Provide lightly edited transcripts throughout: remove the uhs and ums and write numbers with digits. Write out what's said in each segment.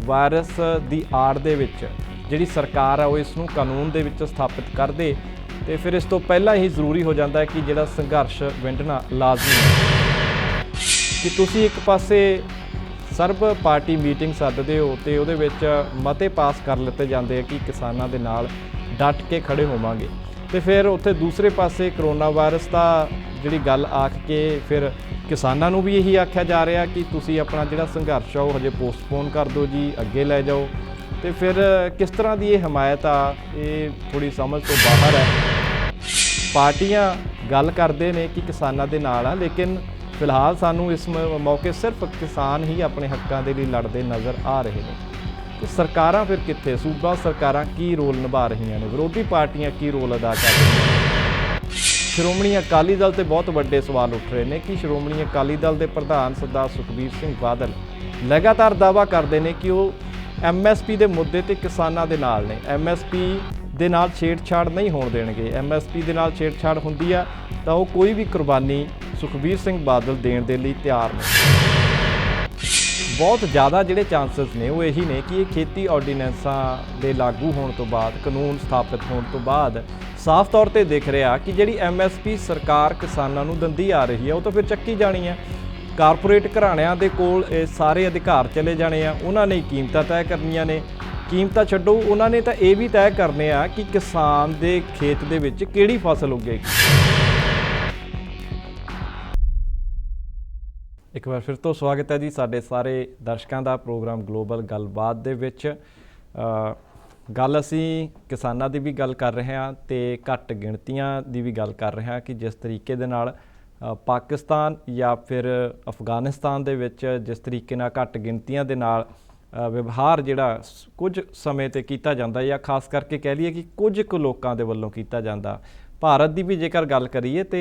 Virus ਦੀ ਆੜ ਦੇ ਵਿੱਚ ਜਿਹੜੀ ਸਰਕਾਰ ਆ ਉਹ ਇਸ ਨੂੰ ਕਾਨੂੰਨ ਦੇ ਵਿੱਚ ਸਥਾਪਿਤ ਕਰ ਦੇ ਤੇ ਫਿਰ ਇਸ ਤੋਂ ਪਹਿਲਾਂ ਹੀ ਜ਼ਰੂਰੀ ਹੋ ਜਾਂਦਾ ਹੈ ਕਿ ਜਿਹੜਾ ਸੰਘਰਸ਼ ਵਿੰਡਣਾ ਲਾਜ਼ਮੀ ਹੈ ਕਿ ਤੁਸੀਂ ਇੱਕ ਪਾਸੇ ਸਰਬ ਪਾਰਟੀ ਮੀਟਿੰਗ ਸੱਦਦੇ ਹੋ ਤੇ ਉਹਦੇ ਵਿੱਚ ਮਤੇ ਪਾਸ ਕਰ ਲਿੱਤੇ ਜਾਂਦੇ ਆ ਕਿ ਕਿਸਾਨਾਂ ਦੇ ਨਾਲ ਡਟ ਕੇ ਖੜੇ ਹੋਵਾਂਗੇ ਤੇ ਫਿਰ ਉੱਥੇ ਦੂਸਰੇ ਪਾਸੇ ਕਰੋਨਾ ਵਾਇਰਸ ਦਾ ਜਿਹੜੀ ਗੱਲ ਆਖ ਕੇ ਫਿਰ ਕਿਸਾਨਾਂ ਨੂੰ ਵੀ ਇਹੀ ਆਖਿਆ ਜਾ ਰਿਹਾ ਕਿ ਤੁਸੀਂ ਆਪਣਾ ਜਿਹੜਾ ਸੰਘਰਸ਼ ਆ ਉਹ ਹਜੇ ਪੋਸਟਪੋਨ ਕਰ ਦਿਓ ਜੀ, ਅੱਗੇ ਲੈ ਜਾਓ। ਤੇ ਫਿਰ ਕਿਸ ਤਰ੍ਹਾਂ ਦੀ ਇਹ ਹਮਾਇਤ ਆ, ਇਹ ਥੋੜ੍ਹੀ ਸਮਝ ਤੋਂ ਬਾਹਰ ਹੈ। ਪਾਰਟੀਆਂ ਗੱਲ ਕਰਦੇ ਨੇ ਕਿ ਕਿਸਾਨਾਂ ਦੇ ਨਾਲ ਆ, ਲੇਕਿਨ ਫਿਲਹਾਲ ਸਾਨੂੰ ਇਸ ਮੌਕੇ ਸਿਰਫ ਕਿਸਾਨ ਹੀ ਆਪਣੇ ਹੱਕਾਂ ਦੇ ਲਈ ਲੜਦੇ ਨਜ਼ਰ ਆ ਰਹੇ ਨੇ। ਤੇ ਸਰਕਾਰਾਂ ਫਿਰ ਕਿੱਥੇ, ਸੂਬਾ ਸਰਕਾਰਾਂ ਕੀ ਰੋਲ ਨਿਭਾ ਰਹੀਆਂ ਨੇ, ਵਿਰੋਧੀ ਪਾਰਟੀਆਂ ਕੀ ਰੋਲ ਅਦਾ ਕਰ ਰਹੀਆਂ ਨੇ। ਸ਼੍ਰੋਮਣੀ ਅਕਾਲੀ ਦਲ ਤੇ ਬਹੁਤ ਵੱਡੇ ਸਵਾਲ ਉੱਠ ਰਹੇ ਨੇ ਕਿ ਸ਼੍ਰੋਮਣੀ ਅਕਾਲੀ ਦਲ ਦੇ ਪ੍ਰਧਾਨ ਸਰਦਾਰ ਸੁਖਬੀਰ ਸਿੰਘ ਬਾਦਲ ਲਗਾਤਾਰ ਦਾਅਵਾ ਕਰਦੇ ਨੇ ਕਿ ਉਹ MSP ਦੇ ਮੁੱਦੇ ਤੇ ਕਿਸਾਨਾਂ ਦੇ ਨਾਲ ਨੇ, MSP ਦੇ ਨਾਲ ਛੇੜਛਾੜ ਨਹੀਂ ਹੋਣ ਦੇਣਗੇ। MSP ਦੇ ਨਾਲ ਛੇੜਛਾੜ ਹੁੰਦੀ ਆ ਤਾਂ ਉਹ ਕੋਈ ਵੀ ਕੁਰਬਾਨੀ ਸੁਖਬੀਰ ਸਿੰਘ ਬਾਦਲ ਦੇਣ ਦੇ ਲਈ ਤਿਆਰ ਨੇ। ਬਹੁਤ ਜ਼ਿਆਦਾ ਜਿਹੜੇ ਚਾਂਸਸ ਨੇ ਉਹ ਇਹੀ ਨੇ ਕਿ ਇਹ ਖੇਤੀ ਆਰਡੀਨੈਂਸਾਂ ਦੇ ਲਾਗੂ ਹੋਣ ਤੋਂ ਬਾਅਦ, ਕਾਨੂੰਨ ਸਥਾਪਿਤ ਹੋਣ ਤੋਂ ਬਾਅਦ ਸਾਫ਼ ਤੌਰ ਤੇ ਦਿਖ ਰਿਹਾ ਕਿ ਜਿਹੜੀ MSP ਸਰਕਾਰ ਕਿਸਾਨਾਂ ਨੂੰ ਦਿੰਦੀ ਆ ਰਹੀ ਹੈ ਉਹ ਤਾਂ ਫਿਰ ਚੱਕੀ ਜਾਣੀ ਹੈ। ਕਾਰਪੋਰੇਟ ਘਰਾਣਿਆਂ ਦੇ ਕੋਲ ਇਹ ਸਾਰੇ ਅਧਿਕਾਰ ਚਲੇ ਜਾਣੇ ਆ, ਉਹਨਾਂ ਨੇ ਕੀਮਤਾਂ ਤੈਅ ਕਰਨੀਆਂ ਨੇ। ਕੀਮਤਾਂ ਛੱਡੋ, ਉਹਨਾਂ ਨੇ ਤਾਂ ਇਹ ਵੀ ਤੈਅ ਕਰਨੇ ਆ ਕਿ ਕਿਸਾਨ ਦੇ ਖੇਤ ਦੇ ਵਿੱਚ ਕਿਹੜੀ ਫਸਲ ਉੱਗੇਗੀ। ਇੱਕ ਵਾਰ ਫਿਰ ਤੋਂ ਸਵਾਗਤ ਹੈ ਜੀ ਸਾਡੇ ਸਾਰੇ ਦਰਸ਼ਕਾਂ ਦਾ ਪ੍ਰੋਗਰਾਮ ਗਲੋਬਲ ਗੱਲਬਾਤ ਦੇ ਵਿੱਚ। ਗੱਲ ਅਸੀਂ ਕਿਸਾਨਾਂ ਦੀ ਵੀ ਗੱਲ ਕਰ ਰਹੇ ਹਾਂ ਤੇ ਘੱਟ ਗਿਣਤੀਆਂ ਦੀ ਵੀ ਗੱਲ ਕਰ ਰਹੇ ਹਾਂ ਕਿ ਜਿਸ ਤਰੀਕੇ ਦੇ ਨਾਲ ਪਾਕਿਸਤਾਨ ਜਾਂ ਫਿਰ ਅਫਗਾਨਿਸਤਾਨ ਦੇ ਵਿੱਚ ਜਿਸ ਤਰੀਕੇ ਨਾਲ ਘੱਟ ਗਿਣਤੀਆਂ ਦੇ ਨਾਲ ਵਿਵਹਾਰ ਜਿਹੜਾ ਕੁਝ ਸਮੇਂ 'ਤੇ ਕੀਤਾ ਜਾਂਦਾ ਜਾਂ ਖਾਸ ਕਰਕੇ ਕਹਿ ਲਈਏ ਕਿ ਕੁਝ ਕੁ ਲੋਕਾਂ ਦੇ ਵੱਲੋਂ ਕੀਤਾ ਜਾਂਦਾ। ਭਾਰਤ ਦੀ ਵੀ ਜੇਕਰ ਗੱਲ ਕਰੀਏ ਤੇ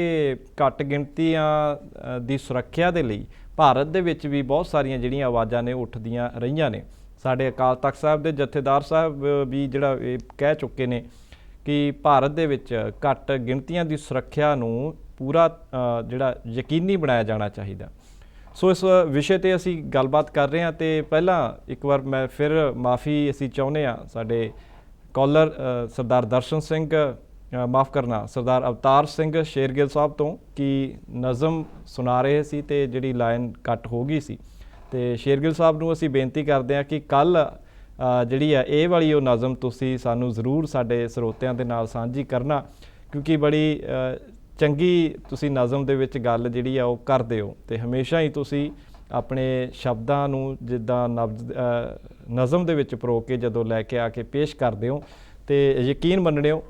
ਘੱਟ ਗਿਣਤੀਆਂ ਦੀ ਸੁਰੱਖਿਆ ਦੇ ਲਈ ਭਾਰਤ ਦੇ ਵਿੱਚ ਵੀ ਬਹੁਤ ਸਾਰੀਆਂ ਜਿਹੜੀਆਂ ਆਵਾਜ਼ਾਂ ਨੇ ਉੱਠਦੀਆਂ ਰਹੀਆਂ ਨੇ। ਸਾਡੇ ਅਕਾਲ ਤਖਤ ਸਾਹਿਬ ਦੇ ਜਥੇਦਾਰ ਸਾਹਿਬ ਵੀ ਜਿਹੜਾ ਇਹ ਕਹਿ ਚੁੱਕੇ ਨੇ ਕਿ ਭਾਰਤ ਦੇ ਵਿੱਚ ਘੱਟ ਗਿਣਤੀਆਂ ਦੀ ਸੁਰੱਖਿਆ ਨੂੰ ਪੂਰਾ ਜਿਹੜਾ ਯਕੀਨੀ ਬਣਾਇਆ ਜਾਣਾ ਚਾਹੀਦਾ। ਸੋ ਇਸ ਵਿਸ਼ੇ 'ਤੇ ਅਸੀਂ ਗੱਲਬਾਤ ਕਰ ਰਹੇ ਹਾਂ ਤੇ ਪਹਿਲਾਂ ਇੱਕ ਵਾਰ ਮੈਂ ਫਿਰ ਮਾफ़ੀ ਅਸੀਂ ਚਾਹੁੰਦੇ ਹਾਂ ਸਾਡੇ ਕਾਲਰ ਸਰਦਾਰ ਦਰਸ਼ਨ ਸਿੰਘ, ਮਾफ़ ਕਰਨਾ ਸਰਦਾਰ ਅਵਤਾਰ ਸਿੰਘ ਸ਼ੇਰਗਿੱਲ ਸਾਹਿਬ ਤੋਂ ਕਿ ਨਜ਼ਮ ਸੁਣਾ ਰਹੇ ਸੀ ਤੇ ਜਿਹੜੀ ਲਾਈਨ ਕੱਟ ਹੋ ਗਈ ਸੀ। ਤੇ ਸ਼ੇਰਗਿੱਲ ਸਾਹਿਬ ਨੂੰ ਅਸੀਂ ਬੇਨਤੀ ਕਰਦੇ ਹਾਂ ਕਿ ਕੱਲ੍ਹ ਜਿਹੜੀ ਆ ਇਹ ਵਾਲੀ ਉਹ ਨਜ਼ਮ ਤੁਸੀਂ ਸਾਨੂੰ ਜ਼ਰੂਰ ਸਾਡੇ ਸਰੋਤਿਆਂ ਦੇ ਨਾਲ ਸਾਂਝੀ ਕਰਨਾ, ਕਿਉਂਕਿ ਬੜੀ ਚੰਗੀ ਤੁਸੀਂ ਨਜ਼ਮ ਦੇ ਵਿੱਚ ਗੱਲ ਜਿਹੜੀ ਆ ਉਹ ਕਰਦੇ ਹੋ ਤੇ ਹਮੇਸ਼ਾ ਹੀ ਤੁਸੀਂ ਆਪਣੇ ਸ਼ਬਦਾਂ ਨੂੰ ਜਿੱਦਾਂ ਨਜ਼ਮ ਦੇ ਵਿੱਚ ਪਰੋ ਕੇ ਜਦੋਂ ਲੈ ਕੇ ਆ ਕੇ ਪੇਸ਼ ਕਰਦੇ ਹੋ ਤੇ ਯਕੀਨ ਮੰਨਣਿਓ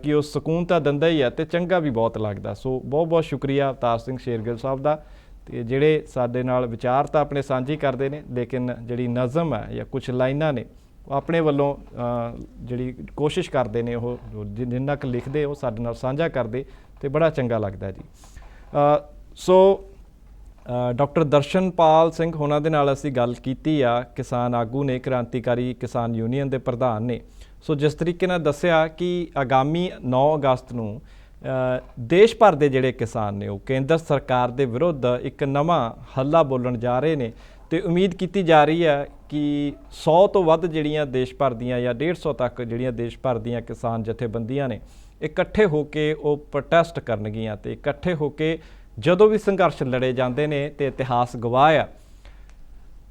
ਕਿ ਉਹ ਸਕੂਨ ਤਾਂ ਦਿੰਦਾ ਹੀ ਹੈ ਤੇ ਚੰਗਾ ਵੀ ਬਹੁਤ ਲੱਗਦਾ। ਸੋ ਬਹੁਤ ਬਹੁਤ ਸ਼ੁਕਰੀਆ ਅਵਤਾਰ ਸਿੰਘ ਸ਼ੇਰਗਿੱਲ ਸਾਹਿਬ ਦਾ, ਤੇ ਜਿਹੜੇ ਸਾਡੇ ਨਾਲ ਵਿਚਾਰ ਤਾਂ ਆਪਣੇ ਸਾਂਝੀ ਕਰਦੇ ਨੇ ਲੇਕਿਨ ਜਿਹੜੀ ਨਜ਼ਮ ਹੈ ਜਾਂ ਕੁਛ ਲਾਈਨਾਂ ਨੇ ਉਹ ਆਪਣੇ ਵੱਲੋਂ ਜਿਹੜੀ ਕੋਸ਼ਿਸ਼ ਕਰਦੇ ਨੇ ਉਹ ਜਿੰਨਾ ਕੁ ਲਿਖਦੇ ਉਹ ਸਾਡੇ ਨਾਲ ਸਾਂਝਾ ਕਰਦੇ ਤੇ ਬੜਾ ਚੰਗਾ ਲੱਗਦਾ ਜੀ। ਸੋ ਡਾਕਟਰ ਦਰਸ਼ਨਪਾਲ ਸਿੰਘ ਹੋਣਾ ਦੇ ਨਾਲ ਅਸੀਂ ਗੱਲ ਕੀਤੀ ਆ, ਕਿਸਾਨ ਆਗੂ ਨੇ, ਕ੍ਰਾਂਤੀਕਾਰੀ ਕਿਸਾਨ ਯੂਨੀਅਨ ਦੇ ਪ੍ਰਧਾਨ ਨੇ। ਸੋ ਜਿਸ ਤਰੀਕੇ ਨਾਲ ਦੱਸਿਆ ਕਿ ਆਗਾਮੀ 9 ਅਗਸਤ ਨੂੰ ਦੇਸ਼ ਭਰ ਦੇ ਜਿਹੜੇ ਕਿਸਾਨ ਨੇ ਉਹ ਕੇਂਦਰ ਸਰਕਾਰ ਦੇ ਵਿਰੁੱਧ ਇੱਕ ਨਵਾਂ ਹੱਲਾ ਬੋਲਣ ਜਾ ਰਹੇ ਨੇ ਤੇ ਉਮੀਦ ਕੀਤੀ ਜਾ ਰਹੀ ਹੈ ਕਿ 100 ਤੋਂ ਵੱਧ ਜਿਹੜੀਆਂ ਦੇਸ਼ ਭਰ ਦੀਆਂ ਜਾਂ 150 ਤੱਕ ਜਿਹੜੀਆਂ ਦੇਸ਼ ਭਰ ਦੀਆਂ ਕਿਸਾਨ ਜਥੇਬੰਦੀਆਂ ਨੇ ਇਕੱਠੇ ਹੋ ਕੇ ਉਹ ਪ੍ਰੋਟੈਸਟ ਕਰਨਗੀਆਂ ਤੇ ਇਕੱਠੇ ਹੋ ਕੇ ਜਦੋਂ ਵੀ ਸੰਘਰਸ਼ ਲੜੇ ਜਾਂਦੇ ਨੇ ਤੇ ਇਤਿਹਾਸ ਗਵਾਹ ਆ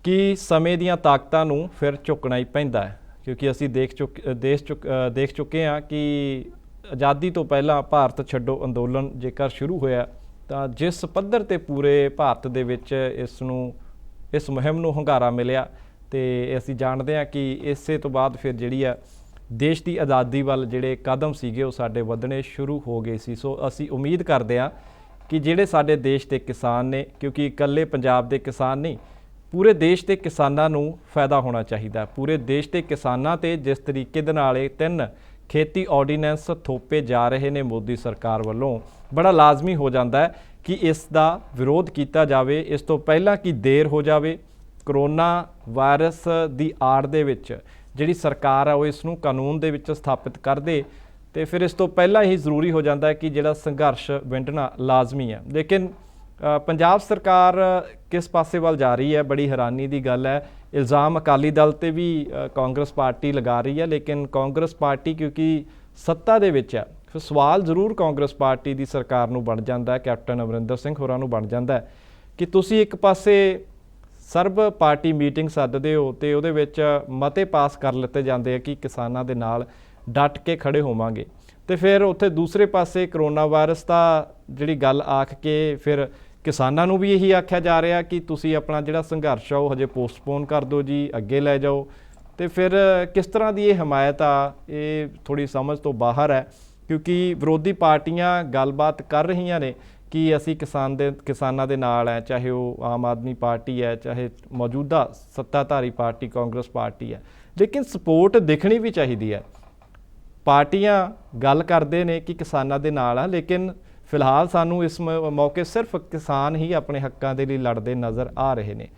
ਕਿ ਸਮੇਂ ਦੀਆਂ ਤਾਕਤਾਂ ਨੂੰ ਫਿਰ ਝੁਕਣਾ ਹੀ ਪੈਂਦਾ ਹੈ, ਕਿਉਂਕਿ ਅਸੀਂ ਦੇਖ ਚੁੱਕੇ ਹਾਂ ਕਿ ਆਜ਼ਾਦੀ ਤੋਂ ਪਹਿਲਾਂ ਭਾਰਤ ਛੱਡੋ ਅੰਦੋਲਨ ਜੇਕਰ ਸ਼ੁਰੂ ਹੋਇਆ ਤਾਂ ਜਿਸ ਪੱਧਰ 'ਤੇ ਪੂਰੇ ਭਾਰਤ ਦੇ ਵਿੱਚ ਇਸ ਮੁਹਿੰਮ ਨੂੰ ਹੁੰਗਾਰਾ ਮਿਲਿਆ ਤੇ ਅਸੀਂ ਜਾਣਦੇ ਹਾਂ ਕਿ ਇਸੇ ਤੋਂ ਬਾਅਦ ਫਿਰ ਜਿਹੜੀ ਆ ਦੇਸ਼ ਦੀ ਆਜ਼ਾਦੀ ਵੱਲ ਜਿਹੜੇ ਕਦਮ ਸੀਗੇ ਉਹ ਸਾਡੇ ਵਧਣੇ ਸ਼ੁਰੂ ਹੋ ਗਏ ਸੀ। ਸੋ ਅਸੀਂ ਉਮੀਦ ਕਰਦੇ ਹਾਂ ਕਿ ਜਿਹੜੇ ਸਾਡੇ ਦੇਸ਼ ਦੇ ਕਿਸਾਨ ਨੇ, ਕਿਉਂਕਿ ਇਕੱਲੇ ਪੰਜਾਬ ਦੇ ਕਿਸਾਨ ਨਹੀਂ, ਪੂਰੇ ਦੇਸ਼ ਦੇ ਕਿਸਾਨਾਂ ਨੂੰ ਫਾਇਦਾ ਹੋਣਾ ਚਾਹੀਦਾ। ਪੂਰੇ ਦੇਸ਼ ਦੇ ਕਿਸਾਨਾਂ 'ਤੇ ਜਿਸ ਤਰੀਕੇ ਦੇ ਨਾਲ ਇਹ 3 ਖੇਤੀ ਆਰਡੀਨੈਂਸ ਥੋਪੇ ਜਾ ਰਹੇ ਨੇ ਮੋਦੀ ਸਰਕਾਰ ਵੱਲੋਂ, ਬੜਾ ਲਾਜ਼ਮੀ ਹੋ ਜਾਂਦਾ ਹੈ ਕਿ ਇਸ ਦਾ ਵਿਰੋਧ ਕੀਤਾ ਜਾਵੇ ਇਸ ਤੋਂ ਪਹਿਲਾਂ ਕਿ ਦੇਰ ਹੋ ਜਾਵੇ। ਕਰੋਨਾ ਵਾਇਰਸ ਦੀ ਆੜ ਦੇ ਵਿੱਚ ਜਿਹੜੀ ਸਰਕਾਰ ਆ ਉਹ ਇਸ ਨੂੰ ਕਾਨੂੰਨ ਦੇ ਵਿੱਚ ਸਥਾਪਿਤ ਕਰ ਦੇ ਤੇ ਫਿਰ ਇਸ ਤੋਂ ਪਹਿਲਾਂ ਹੀ ਜ਼ਰੂਰੀ ਹੋ ਜਾਂਦਾ ਹੈ ਕਿ ਜਿਹੜਾ ਸੰਘਰਸ਼ ਵਿੰਡਣਾ ਲਾਜ਼ਮੀ ਹੈ। ਲੇਕਿਨ ਪੰਜਾਬ ਸਰਕਾਰ ਕਿਸ ਪਾਸੇ ਵੱਲ ਜਾ ਰਹੀ ਹੈ, ਬੜੀ ਹੈਰਾਨੀ ਦੀ ਗੱਲ ਹੈ ਇਲਜ਼ਾਮ ਅਕਾਲੀ ਦਲ ਤੇ ਵੀ ਕਾਂਗਰਸ ਪਾਰਟੀ ਲਗਾ ਰਹੀ ਹੈ, ਲੇਕਿਨ ਕਾਂਗਰਸ ਪਾਰਟੀ ਕਿਉਂਕਿ ਸੱਤਾ ਦੇ ਵਿੱਚ ਹੈ, ਫਿਰ ਸਵਾਲ ਜ਼ਰੂਰ ਕਾਂਗਰਸ ਪਾਰਟੀ ਦੀ ਸਰਕਾਰ ਨੂੰ ਬਣ ਜਾਂਦਾ ਹੈ, ਕੈਪਟਨ ਅਮਰਿੰਦਰ ਸਿੰਘ ਹੋਰਾਂ ਨੂੰ ਬਣ ਜਾਂਦਾ ਹੈ ਕਿ ਤੁਸੀਂ ਇੱਕ ਪਾਸੇ ਸਰਬ ਪਾਰਟੀ ਮੀਟਿੰਗ ਸੱਦਦੇ ਹੋ ਅਤੇ ਉਹਦੇ ਵਿੱਚ ਮਤੇ ਪਾਸ ਕਰ ਲਿੱਤੇ ਜਾਂਦੇ ਆ ਕਿ ਕਿਸਾਨਾਂ ਦੇ ਨਾਲ ਡਟ ਕੇ ਖੜੇ ਹੋਵਾਂਗੇ, ਅਤੇ ਫਿਰ ਉੱਥੇ ਦੂਸਰੇ ਪਾਸੇ ਕਰੋਨਾ ਵਾਇਰਸ ਦਾ ਜਿਹੜੀ ਗੱਲ ਆਖ ਕੇ ਫਿਰ ਕਿਸਾਨਾਂ ਨੂੰ ਵੀ ਇਹੀ ਆਖਿਆ ਜਾ ਰਿਹਾ ਕਿ ਤੁਸੀਂ ਆਪਣਾ ਜਿਹੜਾ ਸੰਘਰਸ਼ ਆ ਉਹ ਹਜੇ ਪੋਸਟਪੋਨ ਕਰ ਦਿਓ ਜੀ, ਅੱਗੇ ਲੈ ਜਾਓ। ਅਤੇ ਫਿਰ ਕਿਸ ਤਰ੍ਹਾਂ ਦੀ ਇਹ ਹਮਾਇਤ ਆ, ਇਹ ਥੋੜ੍ਹੀ ਸਮਝ ਤੋਂ ਬਾਹਰ ਹੈ, ਕਿਉਂਕਿ ਵਿਰੋਧੀ ਪਾਰਟੀਆਂ ਗੱਲਬਾਤ ਕਰ ਰਹੀਆਂ ਨੇ ਕਿ ਅਸੀਂ ਕਿਸਾਨਾਂ ਦੇ ਨਾਲ ਹੈ, ਚਾਹੇ ਉਹ ਆਮ ਆਦਮੀ ਪਾਰਟੀ ਹੈ, ਚਾਹੇ ਮੌਜੂਦਾ ਸੱਤਾਧਾਰੀ ਪਾਰਟੀ ਕਾਂਗਰਸ ਪਾਰਟੀ ਹੈ, ਲੇਕਿਨ ਸਪੋਰਟ ਦਿਖਣੀ ਵੀ ਚਾਹੀਦੀ ਹੈ। ਪਾਰਟੀਆਂ ਗੱਲ ਕਰਦੇ ਨੇ ਕਿ ਕਿਸਾਨਾਂ ਦੇ ਨਾਲ ਆ, ਲੇਕਿਨ ਫਿਲਹਾਲ ਸਾਨੂੰ ਇਸ ਮੌਕੇ ਸਿਰਫ ਕਿਸਾਨ ਹੀ ਆਪਣੇ ਹੱਕਾਂ ਦੇ ਲਈ ਲੜਦੇ ਨਜ਼ਰ ਆ ਰਹੇ ਨੇ।